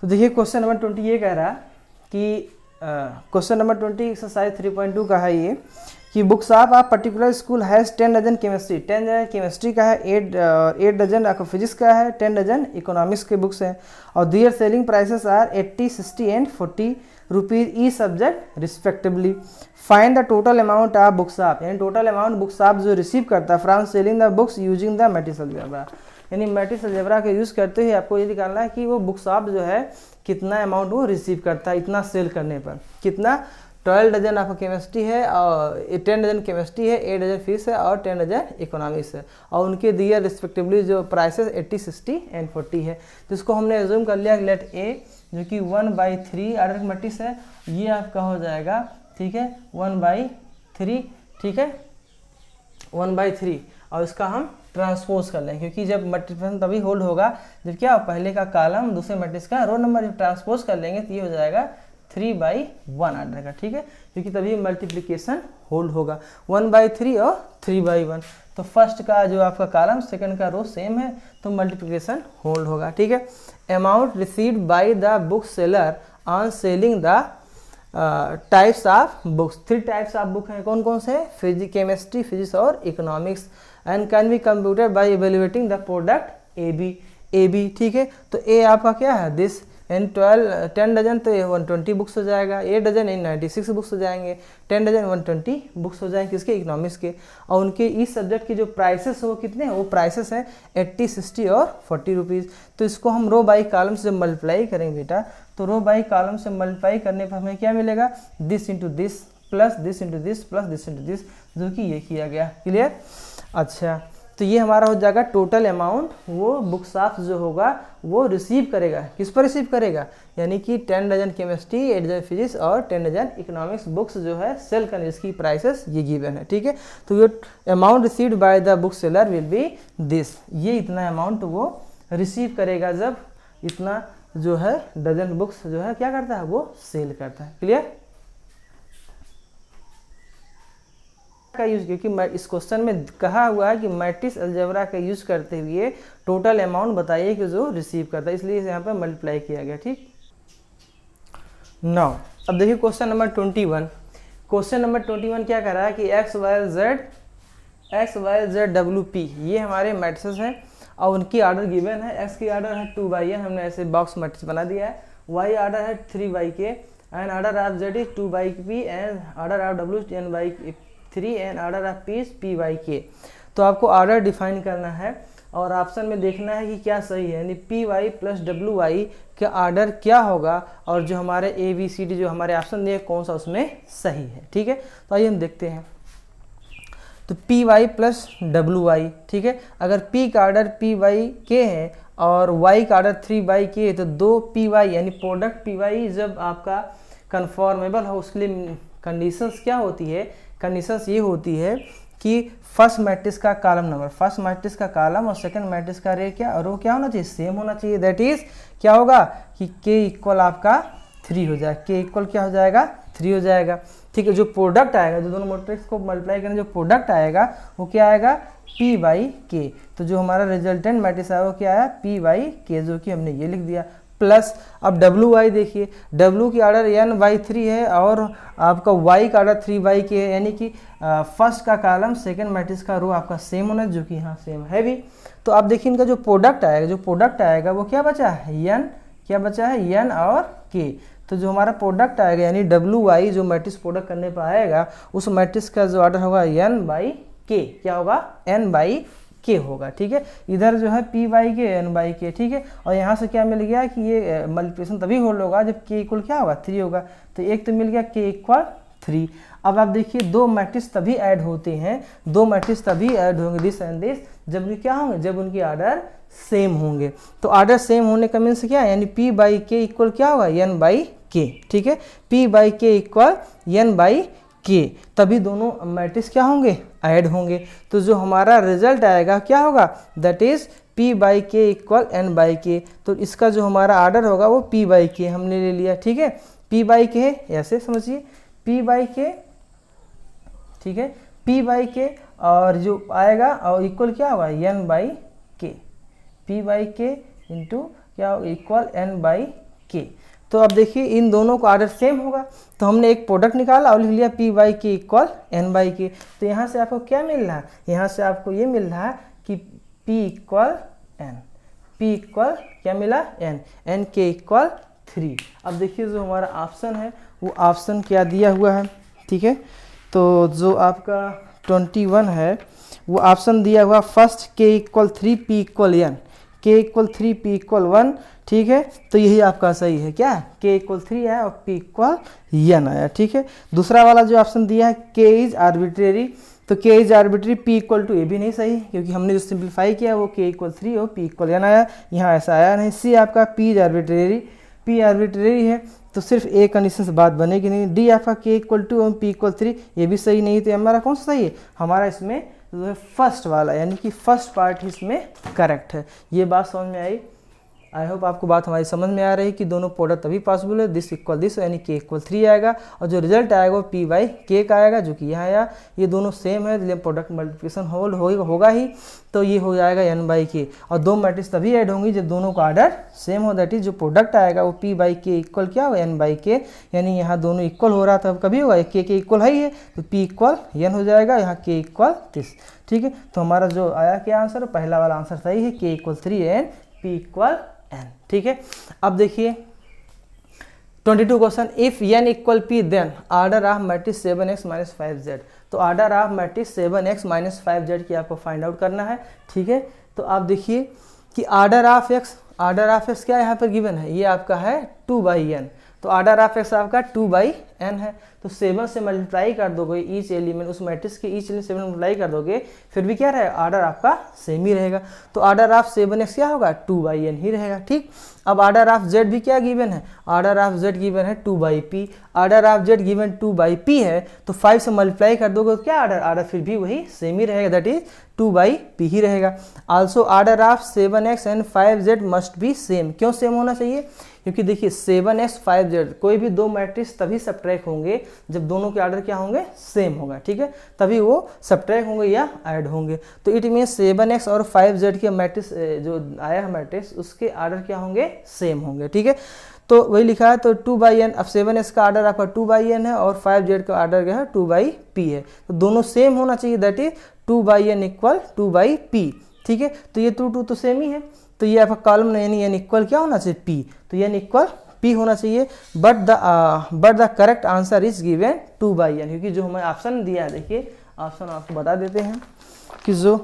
तो देखिए question number 20 ये कह रहा कि क्वेश्चन नंबर 20 एक्सरसाइज 3.2 का है ये कि books of a particular school has 10 dozen chemistry, 10 dozen chemistry का है, 8 डजन आपका फिजिक्स का है, 10 डजन इकोनॉमिक्स के बुक्स हैं और their selling prices are 80, 60 and 40 rupees ई subject respectively. Find the total amount of books of, यानी टोटल अमाउंट बुक्स ऑफ जो रिसीव करता है from selling the books using the matrix algebra, यानी matrix algebra का use करते हुए आपको ये निकालना है कि वो बुक्स ऑफ जो है कितना अमाउंट वो रिसीव करता है इतना सेल करने पर। कितना? 12 डजन आपका केमिस्ट्री है और 10 डजन केमिस्ट्री है, 8 डजन फिजिक्स है और 10 डजन इकोनॉमिक्स है और उनके दिए रिस्पेक्टिवली जो प्राइसेस 80, 60 एंड 40 है, जिसको हमने एज्यूम कर लिया लेट ए जो कि 1/3 ऑर्डर की मैट्रिक्स है, ये आपका हो जाएगा, ठीक है, 1/3, ठीक है, 1/3 और इसका हम ट्रांसपोज कर लें क्योंकि जब मल्टीप्लिकेशन तभी होल्ड होगा जब क्या पहले का कॉलम दूसरे मैट्रिक्स का रो नंबर जब ट्रांसपोज कर लेंगे तो ये हो जाएगा 3/1 ऑर्डर का, ठीक है, क्योंकि तभी मल्टीप्लिकेशन होल्ड होगा 1/3 और 3/1। तो फर्स्ट का जो आपका कॉलम सेकंड का रो सेम है तो मल्टीप्लिकेशन होल्ड होगा, ठीक है। Amount received by the book seller on selling the types of books, 3 types of book हैं, कौन कौन से? केमिस्ट्री, फिजिक्स और economics and can be computed by evaluating the product A B, ठीक है। तो ए आपका क्या है? दिस एंड 10 डजन तो 120 बुक्स हो जाएगा, 8 डजन 96 बुक्स हो जाएंगे, 10 डजन 120 बुक्स हो जाएंगे किसके? इकोनॉमिक्स के। और उनके इस सब्जेक्ट के जो प्राइसेस हैं वो कितने हैं? वो प्राइसेस हैं 80, 60 और 40 रुपीज़। तो इसको हम रो बाई कॉलम से मल्टीप्लाई करेंगे बेटा, तो रो बाई कॉलम से मल्टीप्लाई करने पर हमें क्या मिलेगा? This into this plus this into this plus this into this, जो कि ये किया गया। क्लियर? अच्छा, तो ये हमारा हो जाएगा टोटल अमाउंट वो बुक्स ऑफ जो होगा वो रिसीव करेगा। किस पर रिसीव करेगा? यानी कि 10 डजन केमिस्ट्री, 8 डजन फिजिक्स और 10 डजन इकोनॉमिक्स बुक्स जो है सेल करने, जिसकी प्राइसेस ये गिवन है, ठीक है। तो ये amount received by the book seller will be this, ये इतना अमाउंट वो रिसीव करेगा जब इतना जो है डजन बुक्स जो है क्या करता है? वो सेल करता है। क्लियर? का यूज, क्योंकि इस क्वेश्चन में कहा हुआ है कि मैट्रिक्स अलजेब्रा का यूज करते हुए टोटल अमाउंट बताइए कि जो रिसीव करता है, इसलिए यहाँ पे मल्टीप्लाई किया गया, ठीक। नाउ अब देखिए क्वेश्चन नंबर 21। क्वेश्चन नंबर 21 क्या कर रहा है कि X Y Z W P ये हमारे मैट्रिक्स हैं और उनकी ऑर्डर गिवन है। एक्स की ऑर्डर है 2/n, हमने ऐसे बॉक्स मैट्रिक्स बना दिया है। वाई ऑर्डर है 3/k and order of Z is 2/p and order of W 10/3 and order of P is p/k। तो आपको ऑर्डर डिफाइन करना है और ऑप्शन में देखना है कि क्या सही है, यानी P Y plus W Y का ऑर्डर क्या होगा और जो हमारे ए बी सी डी जो हमारे ऑप्शन दिए कौन सा उसमें सही है, ठीक है। तो आइए हम देखते हैं। तो P Y plus W Y, ठीक है। अगर पी का ऑर्डर p/k है और y का ऑर्डर 3/k है तो 2py यानी प्रोडक्ट py जब आपका कन्फॉर्मेबल हो उसके लिए कंडीशंस क्या होती है? कंडीशंस ये होती है कि फर्स्ट मैट्रिक्स का कॉलम नंबर, फर्स्ट मैट्रिक्स का कॉलम और सेकंड मैट्रिक्स का रे क्या रो क्या होना चाहिए? सेम होना चाहिए। दैट इज क्या होगा कि k इक्वल आपका 3 हो जाएगा, k इक्वल क्या हो जाएगा? 3 हो जाएगा, ठीक है। जो प्रोडक्ट आएगा, जो दोनों मैट्रिक्स को मल्टीप्लाई करें जो प्रोडक्ट आएगा वो क्या आएगा? p/k। तो जो हमारा रिजल्टेंट मैट्रिक्स आया वो क्या आया? p/k, जो कि हमने ये लिख दिया। प्लस अब WY देखिए, W की ऑर्डर n/3 है और आपका Y का ऑर्डर 3/k है, यानी कि फर्स्ट का कॉलम सेकंड मैट्रिक्स का रो आपका सेम होना, जो कि यहाँ सेम है भी। तो आप देखिए इनका जो प्रोडक्ट आएगा वो क्या बचा है? n, क्या बचा है? n और k। तो जो हमारा प्रोडक्ट आएगा यानी WY जो मैट्रिक्स प्रोडक्ट करने पर आएगा उस मैट्रिक्स का जो ऑर्डर होगा n/k, क्या होगा? n/k होगा, ठीक है। इधर जो है p/k n/k, ठीक है। और यहाँ से क्या मिल गया कि ये मल्टीप्लिकेशन तभी होल्ड होगा जब k इक्वल क्या होगा? 3 होगा। तो एक तो मिल गया k इक्वल 3। अब आप देखिए दो मैट्रिक्स तभी ऐड होते हैं, दो मैट्रिक्स तभी ऐड होंगे दिस एंड दिस जब ये क्या होंगे? जब उनकी ऑर्डर सेम होंगे। तो ऑर्डर सेम होने का मीन्स क्या है? यानी p/k इक्वल क्या होगा? n/k, ठीक है। p/k इक्वल n/k, तभी दोनों मैट्रिक्स क्या होंगे? ऐड होंगे। तो जो हमारा रिजल्ट आएगा क्या होगा? That is p/k equal n/k। तो इसका जो हमारा ऑर्डर होगा वो p/k हमने ले लिया, ठीक है। p/k ऐसे समझिए, p/k, ठीक है, p/k और जो आएगा और इक्वल क्या होगा? n/k, p/k इंटू क्या इक्वल n/k, के। तो अब देखिए इन दोनों का ऑर्डर सेम होगा, तो हमने एक प्रोडक्ट निकाला और लिख लिया पी बाई के इक्वल एन बाई के। तो यहाँ से आपको क्या मिल रहा है, यहाँ से आपको ये मिल रहा है कि P equal N, P equal क्या मिला एन, एन के इक्वल 3। अब देखिए जो हमारा ऑप्शन है वो ऑप्शन क्या दिया हुआ है, ठीक है। तो जो आपका 21 है वो ऑप्शन दिया हुआ फर्स्ट के इक्वल 3 पी इक्वल एन, के इक्वल 3 पी इक्वल 1, ठीक है। तो यही आपका सही है, क्या के इक्वल 3 है और पी इक्वल एन आया, ठीक है। दूसरा वाला जो ऑप्शन दिया है के इज आर्बिट्रेरी, तो K is arbitrary P equal to, ये भी नहीं सही क्योंकि हमने जो सिंप्लीफाई किया वो के इक्वल 3 और पी इक्वल एन आया, यहाँ ऐसा आया नहीं। सी आपका P is arbitrary, P arbitrary है तो सिर्फ ए कंडीशन से बात बनेगी नहीं। डी आपका के इक्वल 2 और पी इक्वल 3, ये भी सही नहीं। तो हमारा कौन सा सही है, हमारा इसमें जो है फर्स्ट वाला, यानी कि फर्स्ट पार्ट इसमें करेक्ट है। ये बात समझ में आई, आई होप आपको बात हमारी समझ में आ रही है कि दोनों प्रोडक्ट तभी पॉसिबल है दिस इक्वल दिस, यानी के इक्वल 3 आएगा और जो रिजल्ट आएगा वो पी बाई के का आएगा जो कि यहाँ आया। ये दोनों सेम है इसलिए प्रोडक्ट मल्टीप्लिकेशन होगा ही, तो ये हो जाएगा एन बाई के। और दो मैट्रिक्स तभी ऐड होंगी जब दोनों का ऑर्डर सेम हो, दैट इज जो प्रोडक्ट आएगा वो पी बाई के इक्वल क्या हो एन बाई के, यानी यहाँ दोनों इक्वल हो रहा था, अब कभी होगा के इक्वल है ही है तो पी इक्वल एन हो जाएगा, यहाँ के इक्वल 30, ठीक है। तो हमारा जो आया क्या आंसर, पहला वाला आंसर सही है, K equal 3 N P equal N, ठीक है। अब देखिए 22 question, if N equal P then order of matrix 7x minus 5z। तो order of matrix 7x minus 5z की आपको फाइंड आउट करना है, ठीक है। तो आप देखिए कि ऑर्डर ऑफ x क्या यहाँ पर गिवन है, ये आपका है 2/n, तो ऑर्डर ऑफ x आपका 2/n है। तो 7 से मल्टीप्लाई कर दोगे ईच एलिमेंट, उस मैट्रिक्स के ईच एलिमेंट 7 मल्टीप्लाई कर दोगे फिर भी क्या रहेगा, ऑर्डर आपका सेम ही रहेगा। तो ऑर्डर ऑफ 7x क्या होगा 2/n ही रहेगा, ठीक। अब ऑर्डर ऑफ z भी क्या गिवन है, ऑर्डर ऑफ z गिवन है 2/p, order of z given 2/p है तो 5 से मल्टीप्लाई कर दोगे तो क्या ऑर्डर फिर भी वही सेम ही रहेगा, दैट इज 2/p ही रहेगा। Also order of 7x and 5z must be same, क्यों सेम होना चाहिए, क्योंकि देखिए 7x 5z कोई भी दो मैट्रिक्स तभी सब्ट्रैक्ट होंगे जब दोनों के ऑर्डर क्या होंगे सेम होगा, ठीक है, तभी वो सब्ट्रैक्ट होंगे या ऐड होंगे। तो इट मीन 7x और 5z के मैट्रिक्स जो आया है मैट्रिक्स उसके ऑर्डर क्या होंगे सेम होंगे, ठीक है। तो वही लिखा है, तो 2/n, अब 7x का ऑर्डर आपका 2/n है और 5z का ऑर्डर क्या है 2/p है, तो दोनों सेम होना चाहिए, that is 2/n equal 2/p, ठीक है। तो ये 2 तो सेम ही है, तो ये आपका कॉलम यानी n इक्वल क्या होना चाहिए p, तो n इक्वल p होना चाहिए। But the correct answer is given 2/n, क्योंकि जो हमें ऑप्शन दिया है, देखिए ऑप्शन आपको बता देते हैं कि जो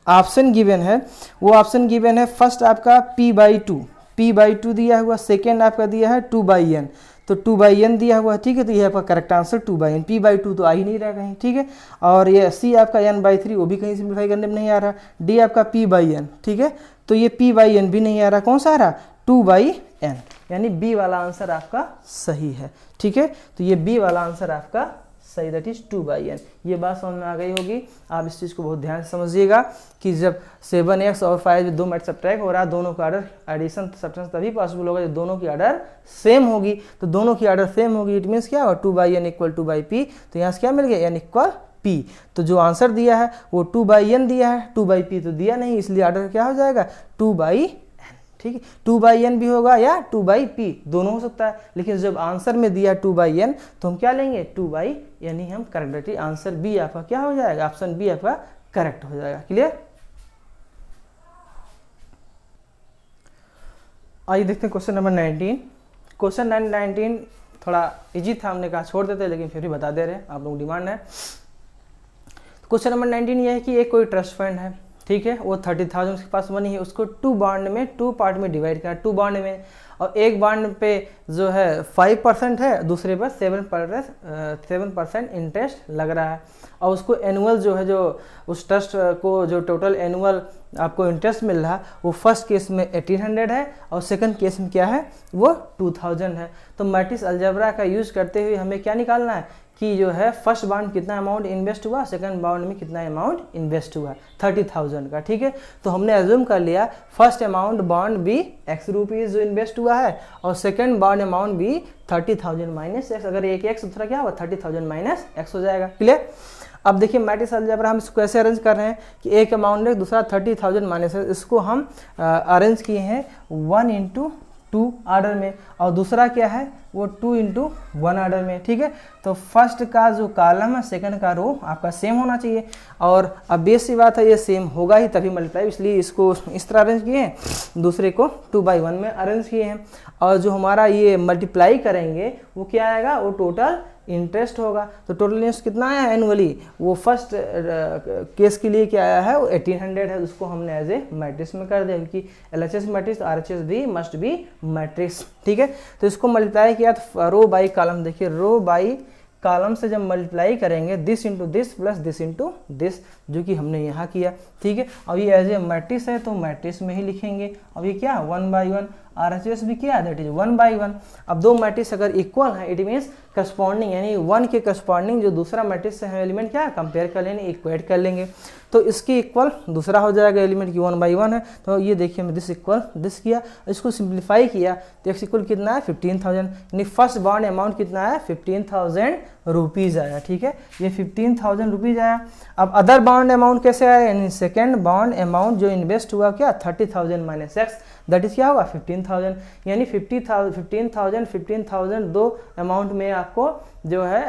ऑप्शन गिवन है वो ऑप्शन गिवन है फर्स्ट आपका p/2 दिया हुआ, सेकेंड आपका दिया है 2/n, तो 2/n दिया हुआ है, ठीक है। तो ये आपका करेक्ट आंसर 2/n, p/2 तो आ ही नहीं रहा कहीं, ठीक है। और ये c आपका n/3 वो भी कहीं सिंप्लीफाई करने में नहीं आ रहा, d आपका p/n, ठीक है। तो ये p/n भी नहीं आ रहा, कौन सा आ रहा 2/n, यानी b वाला आंसर आपका सही है, ठीक है। तो ये b वाला आंसर आपका सही, दैट इज 2/n। ये बात समझ में आ गई होगी, आप इस चीज़ को बहुत ध्यान से समझिएगा कि जब 7x और 5 दो मैट्रिक्स सब्ट्रैक्ट हो रहा है, दोनों का ऑर्डर एडिशन सब्ट्रैक्शन तभी पॉसिबल होगा जब दोनों की ऑर्डर सेम होगी। तो दोनों की ऑर्डर सेम होगी, इट मीन्स क्या होगा 2/n इक्वल 2/p, तो यहाँ से क्या मिल गया n इक्वल p। तो जो आंसर दिया है वो 2/n दिया है, 2/p तो दिया नहीं, इसलिए ऑर्डर क्या हो जाएगा 2/n, ठीक है। 2/n भी होगा या 2/p दोनों हो सकता है, लेकिन जब आंसर में दिया 2/n तो हम क्या लेंगे 2/n, यानी हम करेक्ट आंसर बी आपका क्या हो जाएगा, ऑप्शन बी आपका करेक्ट हो जाएगा। क्लियर। आइए देखते हैं क्वेश्चन नंबर 19। क्वेश्चन 19 थोड़ा इजी था, हमने कहा छोड़ देते लेकिन फिर भी बता दे रहे हैं, आप लोग डिमांड है। क्वेश्चन नंबर 19 ये है कि एक कोई ट्रस्ट फंड है, ठीक है, वो 30,000 उसके पास मनी है, उसको 2 पार्ट में डिवाइड करना, 2 बॉन्ड में, और एक बॉन्ड पे जो है 5% है, दूसरे पर 7% इंटरेस्ट लग रहा है, और उसको एनुअल जो है, जो उस ट्रस्ट को जो टोटल एनुअल आपको इंटरेस्ट मिल रहा है वो फर्स्ट केस में 1800 है और सेकंड केस में क्या है वो 2000 है। तो मैट्रिक्स अलजेब्रा का यूज करते हुए हमें क्या निकालना है कि जो है फर्स्ट बॉन्ड कितना अमाउंट इन्वेस्ट हुआ, सेकंड बॉन्ड में कितना अमाउंट इन्वेस्ट हुआ 30,000 का, ठीक है। तो हमने एज्यूम कर लिया फर्स्ट अमाउंट बॉन्ड भी x रुपीज़ जो इन्वेस्ट हुआ है और सेकंड बॉन्ड अमाउंट भी 30,000 माइनस x, अगर एक x दूसरा क्या हुआ 30,000 माइनस x हो जाएगा। क्लियर। अब देखिए मैट्रिक्स अलजेब्रा हम इसको कैसे अरेंज कर रहे हैं कि एक अमाउंट है दूसरा 30,000 माइनस है, इसको हम अरेंज किए हैं 1 × 2 ऑर्डर में, और दूसरा क्या है वो 2 × 1 ऑर्डर में, ठीक है। तो फर्स्ट का जो कॉलम है सेकंड का रो आपका सेम होना चाहिए, और अब बेस सी बात है ये सेम होगा ही तभी मल्टीप्लाई, इसलिए इसको इस तरह अरेंज किए हैं, दूसरे को 2/1 में अरेंज किए हैं। और जो हमारा ये मल्टीप्लाई करेंगे वो क्या आएगा, वो टोटल इंटरेस्ट होगा। तो टोटल इंटरेस्ट कितना आया एनुअली, वो फर्स्ट केस के लिए क्या आया है वो 1800 है, उसको हमने एज ए मैट्रिक्स में कर दिया, क्योंकि LHS मैट्रिक्स RHS भी मस्ट बी मैट्रिक्स, ठीक है। तो इसको मल्टीप्लाई किया तो रो बाई कॉलम, देखिए रो बाई कॉलम से जब मल्टीप्लाई करेंगे this into this plus this into this, जो कि हमने यहाँ किया, ठीक है। अब ये एज ए मैट्रिक्स है तो मैट्रिक्स में ही लिखेंगे। अब ये क्या 1/1, RHS भी क्या दैट इज 1/1। अब दो मैट्रिक्स अगर इक्वल है इट मीन्स करस्पॉन्डिंग, यानी 1 के करस्पॉन्डिंग जो दूसरा मैट्रिक्स है एलिमेंट क्या कंपेयर कर लेंगे, इक्वेट कर लेंगे, तो इसकी इक्वल दूसरा हो जाएगा एलिमेंट की 1/1 है। तो ये देखिए मैं दिस इक्वल दिस किया, इसको सिंप्लीफाई किया तो x इक्वल कितना है 15,000, यानी फर्स्ट बॉन्ड अमाउंट कितना है 15,000 रुपीज़ आया, ठीक है। ये 15,000 रुपीज़ आया। अब अदर बॉन्ड अमाउंट कैसे आया, यानी सेकेंड बॉन्ड अमाउंट जो इन्वेस्ट हुआ क्या 30,000 माइनस x, दैट इज क्या होगा 15,000, यानी 15,000 दो अमाउंट में आपको जो है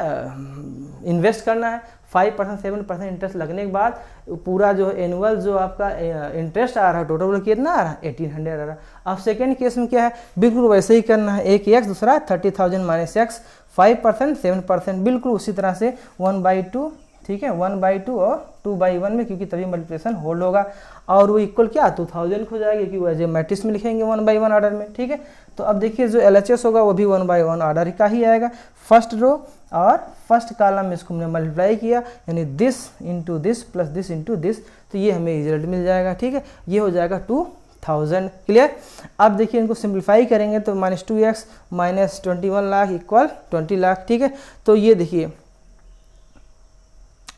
इन्वेस्ट करना है। 5% 7% इंटरेस्ट लगने के बाद पूरा जो एनुअल जो आपका इंटरेस्ट आ रहा है टोटल कितना आ रहा है 1800 आ रहा है। अब सेकेंड केस में क्या है, बिल्कुल वैसे ही करना है, एक x दूसरा 30,000 माइनस x, 5% 7% बिल्कुल उसी तरह से 1/2, ठीक है 1/2 और 2/1 में, क्योंकि तभी मल्टीप्लिकेशन होल्ड होगा, और वो इक्वल क्या 2000 हो जाएगी, क्योंकि वैसे मैट्रिक्स में लिखेंगे 1/1 ऑर्डर में, ठीक है। तो अब देखिए जो LHS होगा वो भी 1/1 ऑर्डर का ही आएगा, फर्स्ट रो और फर्स्ट कॉलम में इसको हमने मल्टीप्लाई किया, यानी this into this plus this into this, तो ये हमें रिजल्ट मिल जाएगा, ठीक है। ये हो जाएगा 2000, क्लियर। अब देखिए इनको सिंप्लीफाई करेंगे तो -2x minus 21 lakh equal 20 lakh, ठीक है। तो ये देखिए,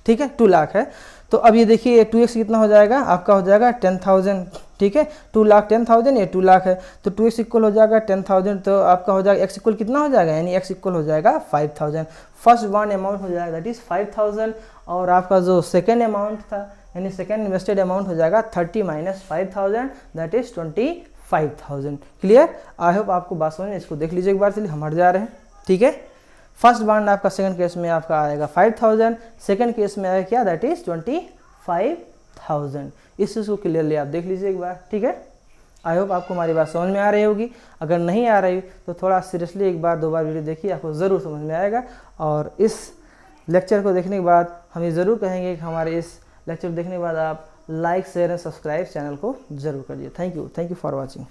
ठीक है 2 लाख है, तो अब ये देखिए 2x कितना हो जाएगा आपका, हो जाएगा 10,000, ठीक है। 2 लाख 10,000, ये 2 लाख है, तो 2x इक्वल हो जाएगा 10,000, तो आपका हो जाएगा x इक्वल कितना हो जाएगा, यानी x इक्वल हो जाएगा 5,000। फर्स्ट बॉन्ड अमाउंट हो जाएगा दैट इज 5,000, और आपका जो सेकेंड अमाउंट था यानी सेकेंड इन्वेस्टेड अमाउंट हो जाएगा 30 minus 5,000 that is 25,000, clear. I hope आपको बात समझ में, इसको देख लीजिए एक बार, चलिए हम हट जा रहे हैं, ठीक है। फर्स्ट बॉन्ड आपका सेकंड केस में आपका आएगा 5,000, सेकंड केस में आएगा क्या दैट इज 25,000। इस चीज़ को क्लियरली आप देख लीजिए एक बार, ठीक है। आई होप आपको हमारी बात समझ में आ रही होगी, अगर नहीं आ रही तो थोड़ा सीरियसली एक बार 2 बार वीडियो देखिए, आपको ज़रूर समझ में आएगा। और इस लेक्चर को देखने के बाद हम ये ज़रूर कहेंगे कि हमारे इस लेक्चर देखने के बाद आप like share and subscribe channel को ज़रूर करिए। Thank you for watching.